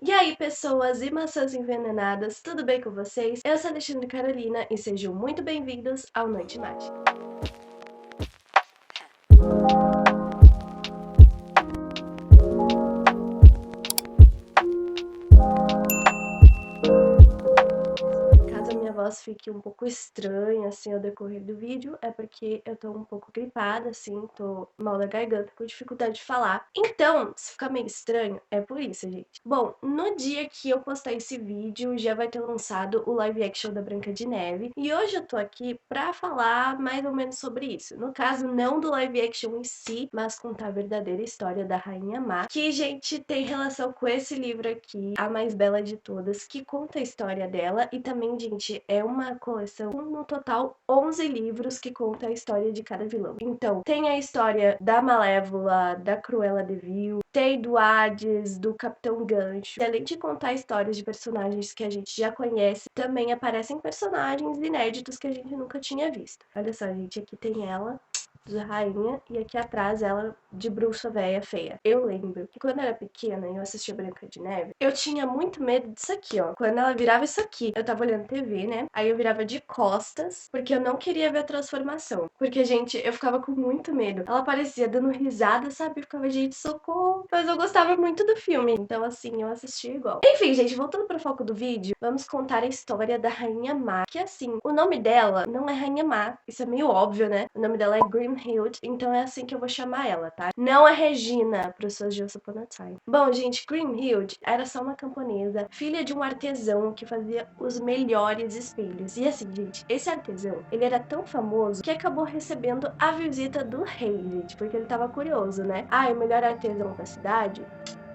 E aí, pessoas e maçãs envenenadas, tudo bem com vocês? Eu sou a Alexandre Carolina e sejam muito bem-vindos ao Noite Mágica. Caso a minha voz fique um pouco estranha, assim, ao decorrer do vídeo, é porque eu tô um pouco gripada, assim, tô mal da garganta, com dificuldade de falar. Então, se ficar meio estranho, é por isso, gente. Bom, no dia que eu postar esse vídeo, já vai ter lançado o live action da Branca de Neve, e hoje eu tô aqui pra falar mais ou menos sobre isso. No caso, não do live action em si, mas contar a verdadeira história da Rainha Má, que, gente, tem relação com esse livro aqui, A Mais Bela de Todas, que conta a história dela e também, gente, é uma coleção com no total 11 livros que conta a história de cada vilão. Então, tem a história da Malévola, da Cruella de Vil, tem do Hades, do Capitão Gancho. E além de contar histórias de personagens que a gente já conhece, também aparecem personagens inéditos que a gente nunca tinha visto. Olha só, gente, aqui tem ela, de rainha, e aqui atrás ela de bruxa velha feia. Eu lembro que quando eu era pequena e eu assistia Branca de Neve, eu tinha muito medo disso aqui, ó. Quando ela virava isso aqui, eu tava olhando TV, né? Aí eu virava de costas, porque eu não queria ver a transformação. Porque, gente, eu ficava com muito medo. Ela aparecia dando risada, sabe? Eu ficava, gente, socorro. Mas eu gostava muito do filme, então, assim, eu assistia igual. Enfim, gente, voltando pro foco do vídeo, vamos contar a história da Rainha Má. Que, assim, o nome dela não é Rainha Má, isso é meio óbvio, né? O nome dela é Grimhild, então é assim que eu vou chamar ela, tá? Não é Regina, para os seus de Once Upon a Time. Bom, gente, Grimhild era só uma camponesa, filha de um artesão que fazia os melhores espelhos. E assim, gente, esse artesão, ele era tão famoso que acabou recebendo a visita do rei, gente, porque ele tava curioso, né? Ah, o melhor artesão da cidade?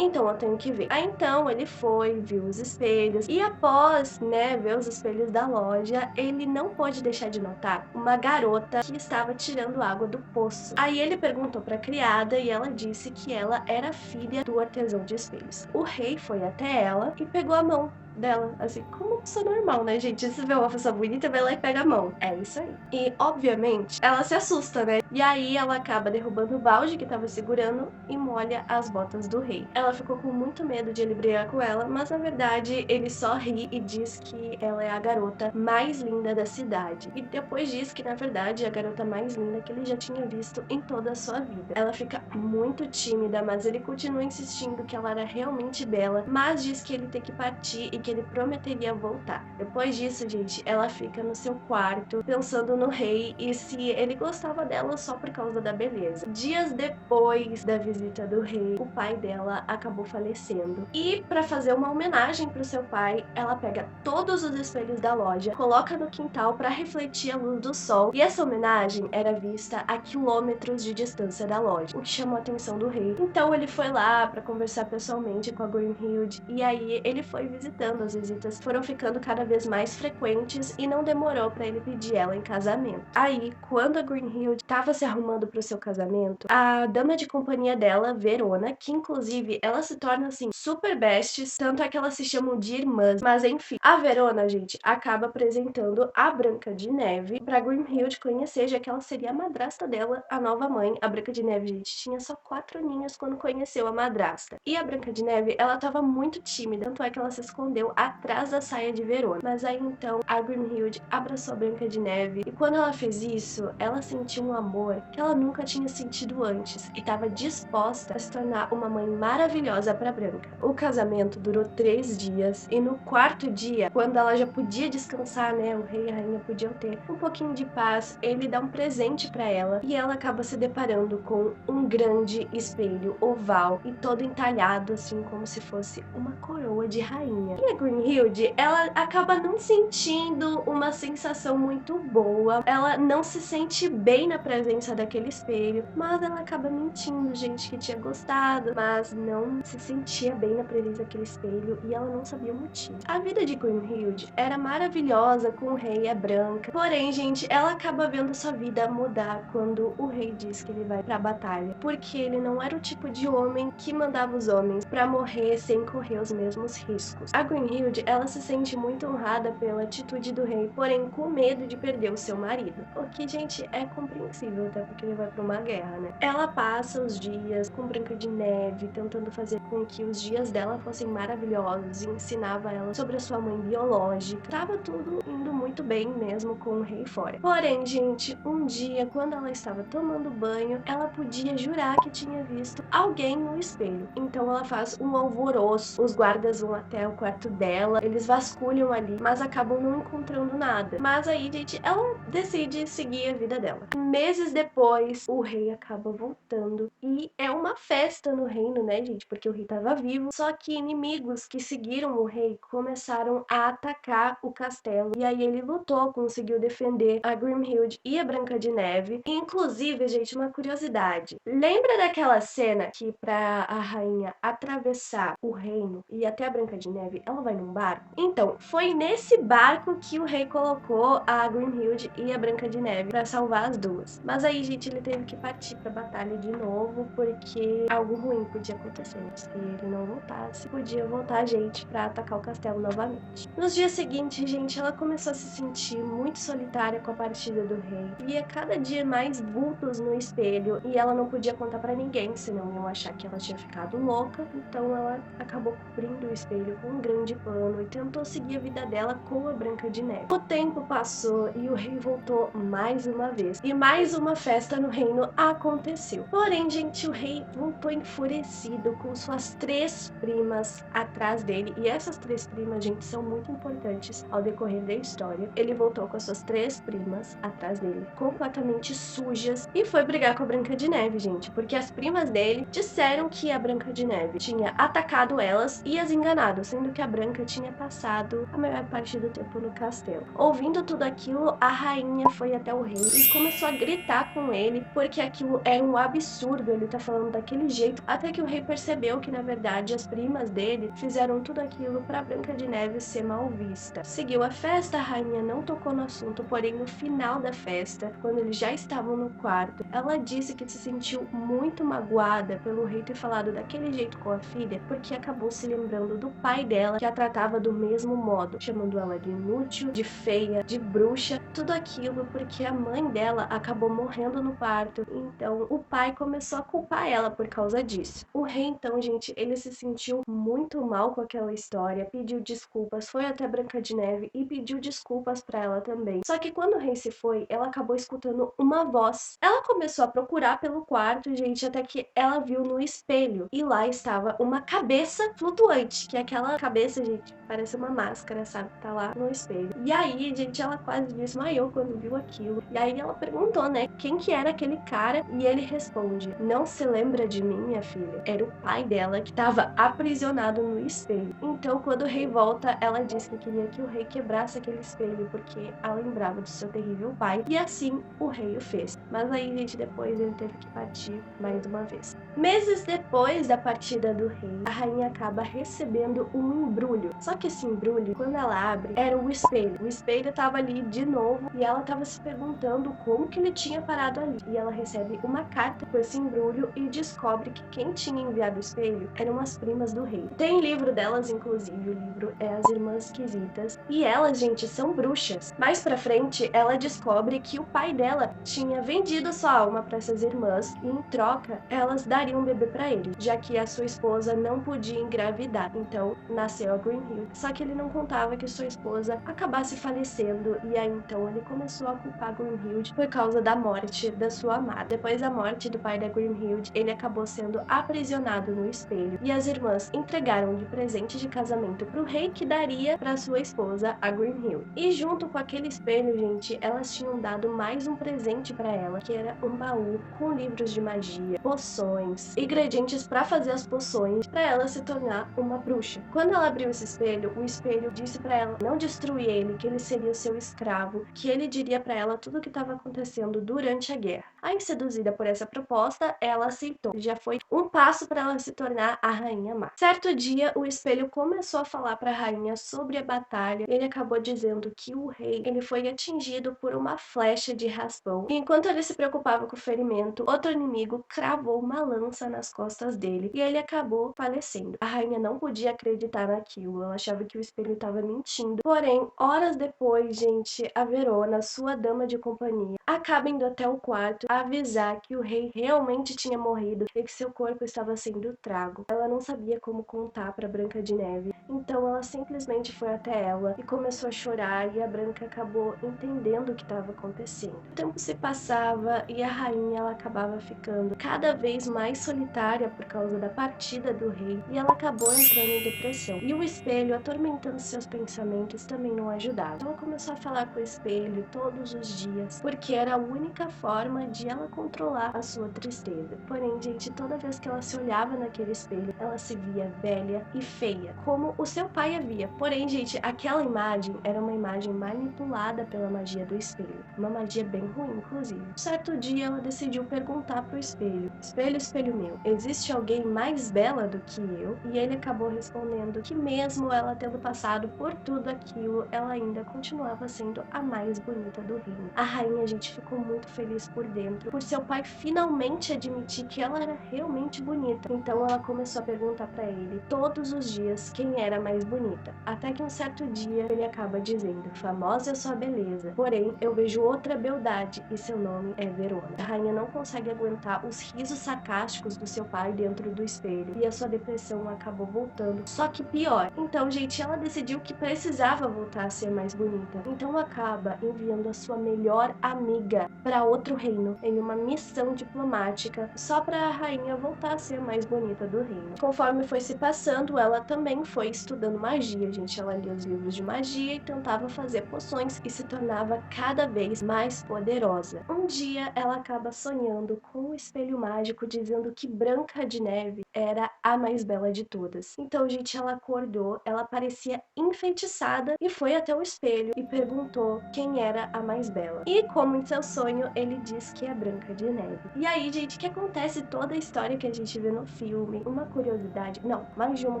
Então eu tenho que ver. Aí então ele foi, viu os espelhos e após, né, ver os espelhos da loja, ele não pôde deixar de notar uma garota que estava tirando água do poço. Aí ele perguntou para a criada e ela disse que ela era filha do artesão de espelhos. O rei foi até ela e pegou a mão dela, assim, como uma pessoa normal, né, gente? Se vê uma pessoa bonita, vai lá e pega a mão. É isso aí. E, obviamente, ela se assusta, né? E aí ela acaba derrubando o balde que tava segurando e molha as botas do rei. Ela ficou com muito medo de ele brigar com ela, mas na verdade ele só ri e diz que ela é a garota mais linda da cidade. E depois diz que na verdade é a garota mais linda que ele já tinha visto em toda a sua vida. Ela fica muito tímida, mas ele continua insistindo que ela era realmente bela, mas diz que ele tem que partir e que ele prometeria voltar. Depois disso, gente, ela fica no seu quarto pensando no rei e se ele gostava dela só por causa da beleza. Dias depois da visita do rei, o pai dela acabou falecendo. E para fazer uma homenagem para o seu pai, ela pega todos os espelhos da loja, coloca no quintal para refletir a luz do sol. E essa homenagem era vista a quilômetros de distância da loja, o que chamou a atenção do rei. Então ele foi lá para conversar pessoalmente com a Grimhild e aí ele foi visitando. As visitas foram ficando cada vez mais frequentes e não demorou para ele pedir ela em casamento. Aí, quando a Grimhild estava se arrumando para o seu casamento, a dama de companhia dela, Verona, que inclusive ela se torna assim super besties, tanto é que elas se chamam de irmãs, mas enfim, a Verona, gente, acaba apresentando a Branca de Neve para Grimhild conhecer, já que ela seria a madrasta dela, a nova mãe. A Branca de Neve, gente, tinha só 4 aninhos quando conheceu a madrasta. E a Branca de Neve, ela tava muito tímida, tanto é que ela se escondeu atrás da saia de Verona. Mas aí então a Grimhild abraçou a Branca de Neve e quando ela fez isso, ela sentiu um amor que ela nunca tinha sentido antes e estava disposta a se tornar uma mãe maravilhosa para Branca. O casamento durou 3 dias e no 4º dia, quando ela já podia descansar, né, o rei e a rainha podiam ter um pouquinho de paz, ele dá um presente para ela e ela acaba se deparando com um grande espelho oval e todo entalhado assim como se fosse uma coroa de rainha. E a Grimhild, ela acaba não sentindo uma sensação muito boa, ela não se sente bem na presença daquele espelho, mas ela acaba mentindo, gente, que tinha gostado, mas não se sentia bem na presença daquele espelho e ela não sabia o motivo. A vida de Grimhild era maravilhosa com o rei e a Branca, porém, gente, ela acaba vendo sua vida mudar quando o rei diz que ele vai pra batalha, porque ele não era o tipo de homem que mandava os homens pra morrer sem correr os mesmos riscos. A Grimhild, ela se sente muito honrada pela atitude do rei, porém com medo de perder o seu marido. O que, gente, é compreensível, até porque ele vai pra uma guerra, né? Ela passa os dias com Branca de Neve, tentando fazer com que os dias dela fossem maravilhosos e ensinava ela sobre a sua mãe biológica. Tava tudo indo muito bem mesmo com o rei fora. Porém, gente, um dia, quando ela estava tomando banho, ela podia jurar que tinha visto alguém no espelho. Então ela faz um alvoroço, os guardas vão até o quarto dela, eles vasculham ali, mas acabam não encontrando nada. Mas aí, gente, ela decide seguir a vida dela. Meses depois, o rei acaba voltando e é uma festa no reino, né, gente? Porque o rei tava vivo. Só que inimigos que seguiram o rei começaram a atacar o castelo. E aí ele lutou, conseguiu defender a Grimhild e a Branca de Neve. Inclusive, gente, uma curiosidade. Lembra daquela cena que pra a rainha atravessar o reino e até a Branca de Neve, ela vai num barco? Então, foi nesse barco que o rei colocou a Grimhild e a Branca de Neve pra salvar as duas. Mas aí, gente, ele teve que partir pra batalha de novo, porque algo ruim podia acontecer. Se ele não voltasse, podia voltar a gente pra atacar o castelo novamente. Nos dias seguintes, gente, ela começou a se sentir muito solitária com a partida do rei. Via cada dia mais vultos no espelho e ela não podia contar pra ninguém, senão iam achar que ela tinha ficado louca. Então ela acabou cobrindo o espelho com um grande pano e tentou seguir a vida dela com a Branca de Neve. O tempo passou e o rei voltou mais uma vez. E mais uma festa no reino aconteceu. Porém, gente, o rei voltou enfurecido com suas 3 primas atrás dele. E essas 3 primas, gente, são muito importantes ao decorrer da história. Ele voltou com as suas 3 primas atrás dele, completamente sujas, e foi brigar com a Branca de Neve, gente, porque as primas dele disseram que a Branca de Neve tinha atacado elas e as enganado, sendo que a Branca tinha passado a maior parte do tempo no castelo. Ouvindo tudo aquilo, a rainha foi até o rei e começou a gritar com ele, porque aquilo é um absurdo, ele tá falando daquele jeito, até que o rei percebeu que, na verdade, as primas dele fizeram tudo aquilo pra Branca de Neve ser mal vista. Seguiu a festa, a rainha não tocou no assunto, porém no final da festa, quando eles já estavam no quarto, ela disse que se sentiu muito magoada pelo rei ter falado daquele jeito com a filha, porque acabou se lembrando do pai dela, que a tratava do mesmo modo, chamando ela de inútil, de feia, de bruxa, tudo aquilo porque a mãe dela acabou morrendo no parto. Então o pai começou a culpar ela por causa disso. O rei, então, gente, ele se sentiu muito mal com aquela história, pediu desculpas, foi até Branca de Neve e pediu desculpas pra ela também. Só que quando o rei se foi, ela acabou escutando uma voz. Ela começou a procurar pelo quarto, gente, até que ela viu no espelho. E lá estava uma cabeça flutuante, que é aquela cabeça, gente, parece uma máscara, sabe? Tá lá no espelho. E aí, gente, ela quase desmaiou quando viu aquilo. E aí ela perguntou, né, quem que era aquele cara? E ele responde: não se lembra de mim, minha filha? Era o pai dela que estava aprisionado no espelho. Então, quando o rei volta, ela disse que queria que o rei quebrasse aquele espelho, porque a lembrava do seu terrível pai. E assim o rei o fez. Mas aí, gente, depois ele teve que partir mais uma vez. Meses depois da partida do rei, a rainha acaba recebendo um embrulho. Só que esse embrulho, quando ela abre, era o espelho. O espelho estava ali de novo e ela estava se perguntando como que ele tinha parado ali. E ela recebe uma carta com esse embrulho e descobre que quem tinha enviado o espelho eram as primas do rei. Tem livro delas, inclusive, o livro é As Irmãs Quisitas. E elas, gente, são bruxas. Mais pra frente, ela descobre que o pai dela tinha vendido sua alma para essas irmãs e, em troca, elas dariam um bebê para ele, já que a sua esposa não podia engravidar. Então, nasceu a Grimhild. Só que ele não contava que sua esposa acabasse falecendo, e aí então ele começou a culpar Grimhild por causa da morte da sua amada. Depois da morte do pai da Grimhild, ele acabou sendo aprisionado no espelho, e as irmãs entregaram de presente de casamento pro rei, que daria para sua esposa, a Grimhild. E junto com aquele espelho, gente, elas tinham dado mais um presente para ela, que era um baú com livros de magia, poções, ingredientes para fazer as poções, para ela se tornar uma bruxa. Quando ela abriu esse espelho, o espelho disse para ela não destruir ele, que ele seria o seu escravo, que ele diria para ela tudo o que estava acontecendo durante a guerra. Aí, seduzida por essa proposta, ela aceitou. Já foi um passo para ela se tornar a rainha má. Certo dia, o espelho começou a falar para a rainha sobre a batalha. Ele acabou dizendo que o rei, ele foi atingido por uma flecha de raspão. E enquanto ele se preocupava com o ferimento, outro inimigo cravou uma lança nas costas dele e ele acabou falecendo. A rainha não podia acreditar naquilo. aquilo, ela achava que o espelho estava mentindo. Porém, horas depois, gente, a Verona, sua dama de companhia, acaba indo até o quarto avisar que o rei realmente tinha morrido e que seu corpo estava sendo trago. Ela não sabia como contar para Branca de Neve, então ela simplesmente foi até ela e começou a chorar, e a Branca acabou entendendo o que estava acontecendo. O tempo se passava e a rainha ela acabava ficando cada vez mais solitária por causa da partida do rei, e ela acabou entrando em depressão. E o espelho, atormentando seus pensamentos, também não ajudava. Então ela começou a falar com o espelho todos os dias, porque era a única forma de ela controlar a sua tristeza. Porém, gente, toda vez que ela se olhava naquele espelho, ela se via velha e feia, como o seu pai a via. Porém, gente, aquela imagem era uma imagem manipulada pela magia do espelho. Uma magia bem ruim, inclusive. Um certo dia, ela decidiu perguntar pro espelho: Espelho, espelho meu, existe alguém mais bela do que eu? E ele acabou respondendo que mesmo ela tendo passado por tudo aquilo, ela ainda continuava sendo a mais bonita do reino. A rainha, gente, ficou muito feliz por dentro, por seu pai finalmente admitir que ela era realmente bonita. Então ela começou a perguntar pra ele todos os dias quem era mais bonita. Até que um certo dia ele acaba dizendo: famosa é sua beleza, porém eu vejo outra beldade e seu nome é Verona. A rainha não consegue aguentar os risos sarcásticos do seu pai dentro do espelho e a sua depressão acabou voltando, só que pior. Então, gente, ela decidiu que precisava voltar a ser mais bonita. Então acaba enviando a sua melhor amiga para outro reino em uma missão diplomática, só para a rainha voltar a ser mais bonita do reino. Conforme foi se passando, ela também foi estudando magia, gente. Ela lia os livros de magia e tentava fazer poções e se tornava cada vez mais poderosa. Um dia ela acaba sonhando com um espelho mágico dizendo que Branca de Neve era a mais bela de todas. Então, gente, ela acordou, ela parecia enfeitiçada e foi até o espelho e perguntou quem era a mais bela. E como em seu sonho, ele diz que é Branca de Neve. E aí, gente, que acontece toda a história que a gente vê no filme. Uma curiosidade, não, mais de uma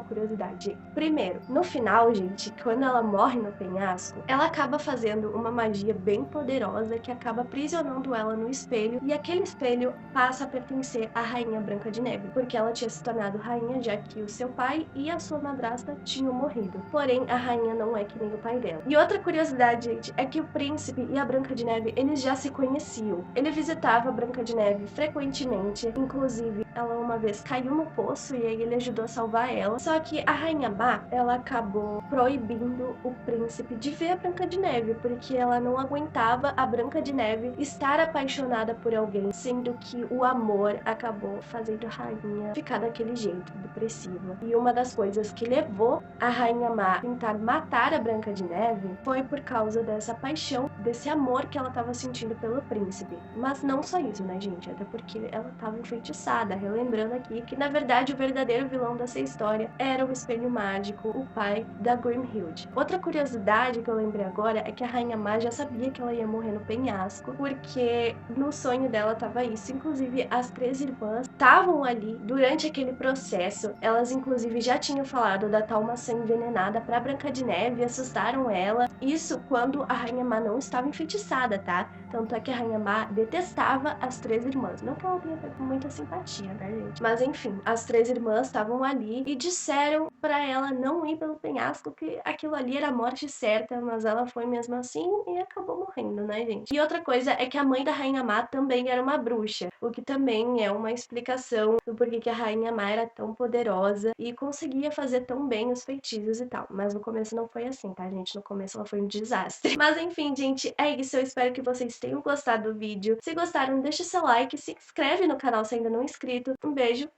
curiosidade. Primeiro, no final, gente, quando ela morre no penhasco, ela acaba fazendo uma magia bem poderosa que acaba aprisionando ela no espelho, e aquele espelho passa a pertencer à rainha Branca de Neve, porque ela tinha se tornado rainha já que o seu pai e a sua madrasta tinham morrido. Porém, a rainha não é que nem o pai dela. E outra curiosidade, gente, é que o príncipe e a Branca de Neve, eles já se conheciam. Ele visitava a Branca de Neve frequentemente, inclusive ela uma vez caiu no poço e aí ele ajudou a salvar ela. Só que a rainha má, ela acabou proibindo o príncipe de ver a Branca de Neve, porque ela não aguentava a Branca de Neve estar apaixonada por alguém, sendo que o amor acabou fazendo a rainha ficar daquele jeito, depressiva. E uma das coisas que levou a rainha má a tentar matar a Branca de Neve foi por causa dessa paixão, desse amor que ela estava sentindo pelo príncipe. Mas não só isso, né, gente? Até porque ela estava enfeitiçada, relembrando aqui que, na verdade, o verdadeiro vilão dessa história era o espelho mágico, o pai da Grimhild. Outra curiosidade que eu lembrei agora é que a rainha má já sabia que ela ia morrer no penhasco, porque no sonho dela tava isso. Inclusive, as três irmãs estavam ali durante aquele processo. Elas, inclusive, já tinham falado da tal maçã envenenada pra Branca de Neve e assustaram ela. Isso quando a rainha má não estava enfeitiçada, tá? Tanto é que a rainha má detestava as três irmãs. Não que ela tenha muita simpatia, né, gente? Mas enfim, as três irmãs estavam ali e disseram pra ela não ir pelo penhasco, que aquilo ali era a morte certa, mas ela foi mesmo assim e acabou morrendo, né, gente? E outra coisa é que a mãe da rainha má também era uma bruxa, o que também é uma explicação do porquê que a rainha má era tão poderosa e conseguia fazer tão bem os feitiços e tal. Mas no começo não foi assim, tá, gente? No começo ela foi um desastre. Mas enfim, gente, é isso. Eu espero que vocês tenham gostado do vídeo. Se gostaram, deixa seu like, se inscreve no canal se ainda não é inscrito. Um beijo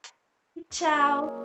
e tchau!